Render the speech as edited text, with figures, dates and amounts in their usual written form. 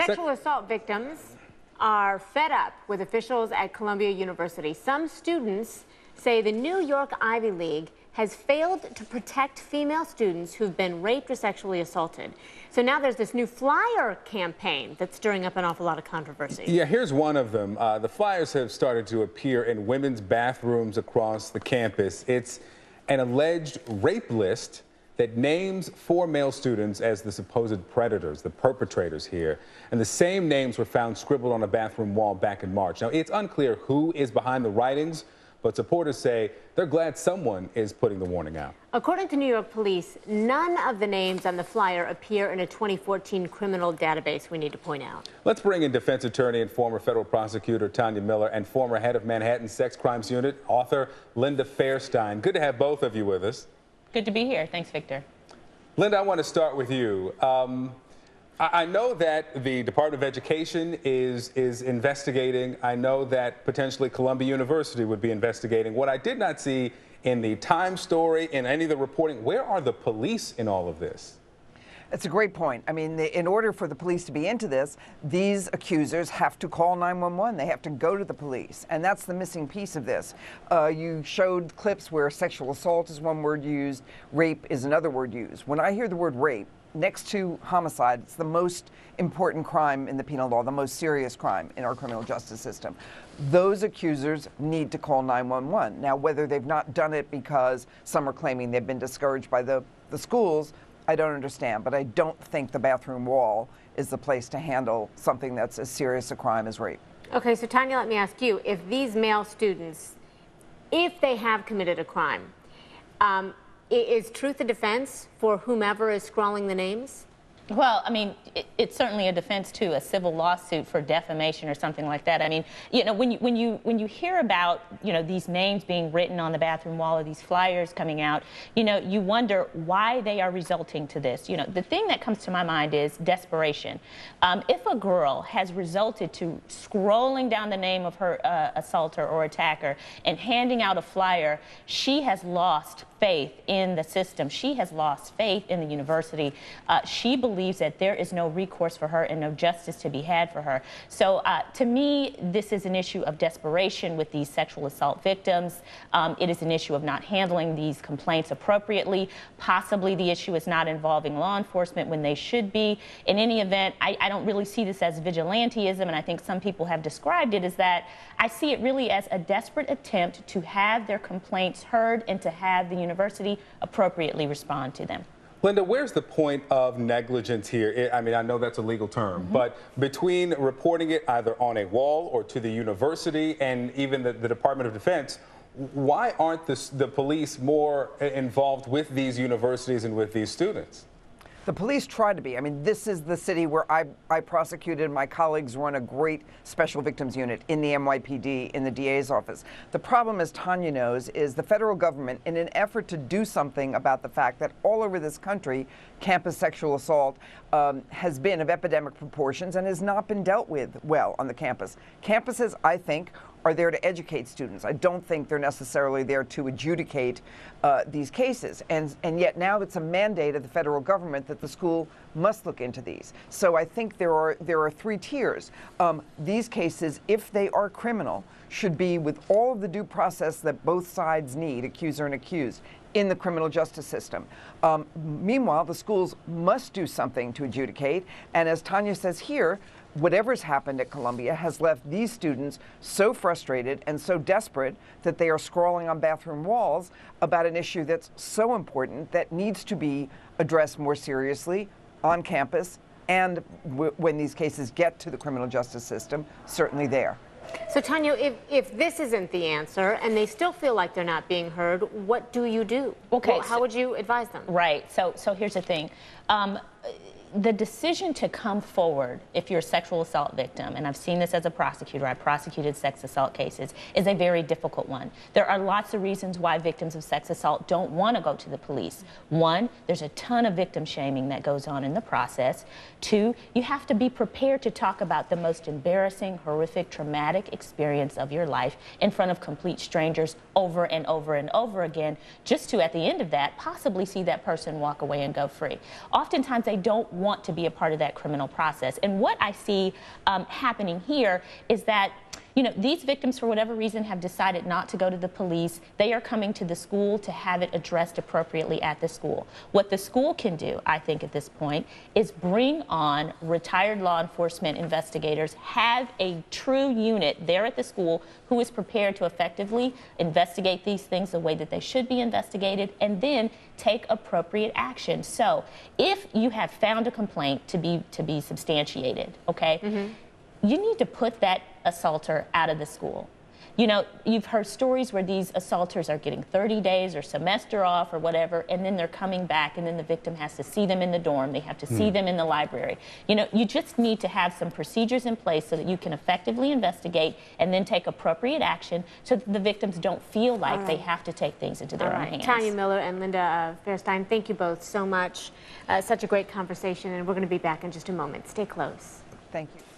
Sexual assault victims are fed up with officials at Columbia University. Some students say the New York Ivy League has failed to protect female students who've been raped or sexually assaulted. So now there's this new flyer campaign that's stirring up an awful lot of controversy. Yeah, here's one of them. The flyers have started to appear in women's bathrooms across the campus. It's an alleged rape list that names 4 male students as the supposed predators, the perpetrators here. And the same names were found scribbled on a bathroom wall back in March. Now, it's unclear who is behind the writings, but supporters say they're glad someone is putting the warning out. According to New York police, none of the names on the flyer appear in a 2014 criminal database, we need to point out. Let's bring in defense attorney and former federal prosecutor Tanya Miller and former head of Manhattan's Sex Crimes Unit, author Linda Fairstein. Good to have both of you with us. Good to be here. Thanks, Victor. Linda, I want to start with you. I know that the Department of Education is investigating. I know that potentially Columbia University would be investigating. What I did not see in the Times story, in any of the reporting, where are the police in all of this? It's a great point. I mean, in order for the police to be into this, these accusers have to call 911. They have to go to the police. And that's the missing piece of this. You showed clips where sexual assault is one word used, rape is another word used. When I hear the word rape, next to homicide, it's the most important crime in the penal law, the most serious crime in our criminal justice system. Those accusers need to call 911. Now, whether they've not done it because some are claiming they've been discouraged by the schools, I don't understand, but I don't think the bathroom wall is the place to handle something that's as serious a crime as rape. Okay, so Tanya, let me ask you, if these male students, if they have committed a crime, is truth a defense for whomever is scrawling the names? Well, I mean, it's certainly a defense to a civil lawsuit for defamation or something like that. I mean, you know, when you hear about, you know, these names being written on the bathroom wall or these flyers coming out, you know, you wonder why they are resulting to this. You know, the thing that comes to my mind is desperation. If a girl has resulted to scrolling down the name of her assaulter or attacker and handing out a flyer, she has lost faith in the system. She has lost faith in the university. She believes that there is no recourse for her and no justice to be had for her. So to me, this is an issue of desperation with these sexual assault victims. It is an issue of not handling these complaints appropriately. Possibly the issue is not involving law enforcement when they should be. In any event, I don't really see this as vigilantism, and I think some people have described it as that. I see it really as a desperate attempt to have their complaints heard and to have the university appropriately respond to them. Linda, where's the point of negligence here? I mean, I know that's a legal term, but between reporting it either on a wall or to the university and even the Department of Defense, why aren't the police more involved with these universities and with these students? The police try to be. I mean, this is the city where I prosecuted. My colleagues run a great special victims unit in the NYPD, in the DA's office. The problem, as Tanya knows, is the federal government, in an effort to do something about the fact that all over this country, campus sexual assault has been of epidemic proportions and has not been dealt with well on the campus. Campuses, I think, are there to educate students. I don't think they're necessarily there to adjudicate these cases. And yet now it's a mandate of the federal government that the school must look into these. So I think there are 3 tiers. These cases, if they are criminal, should be with all of the due process that both sides need, accuser and accused, in the criminal justice system. Meanwhile, the schools must do something to adjudicate. And as Tanya says here, whatever's happened at Columbia has left these students so frustrated and so desperate that they are scrawling on bathroom walls about an issue that's so important that needs to be addressed more seriously on campus and when these cases get to the criminal justice system, certainly there. So Tanya, if this isn't the answer and they still feel like they're not being heard, what do you do? Okay, how would you advise them? Right. So here's the thing. The decision to come forward if you're a sexual assault victim, and I've seen this as a prosecutor, I prosecuted sex assault cases, is a very difficult one. There are lots of reasons why victims of sex assault don't want to go to the police. 1, there's a ton of victim shaming that goes on in the process. 2, you have to be prepared to talk about the most embarrassing, horrific, traumatic experience of your life in front of complete strangers over and over and over again, just to, at the end of that, possibly see that person walk away and go free. Oftentimes they don't want to be a part of that criminal process. And what I see happening here is that, you know, these victims, for whatever reason, have decided not to go to the police. They are coming to the school to have it addressed appropriately at the school. What the school can do, I think, at this point, is bring on retired law enforcement investigators, have a true unit there at the school who is prepared to effectively investigate these things the way that they should be investigated, and then take appropriate action. So if you have found a complaint to be substantiated, okay, you need to put that assaulter out of the school. You know, you've heard stories where these assaulters are getting 30 days or semester off or whatever, and then they're coming back, and then the victim has to see them in the dorm. They have to see them in the library. You know, you just need to have some procedures in place so that you can effectively investigate and then take appropriate action so that the victims don't feel like they have to take things into their own hands. Tanya Miller and Linda Fairstein, thank you both so much. Such a great conversation, and we're going to be back in just a moment. Stay close. Thank you.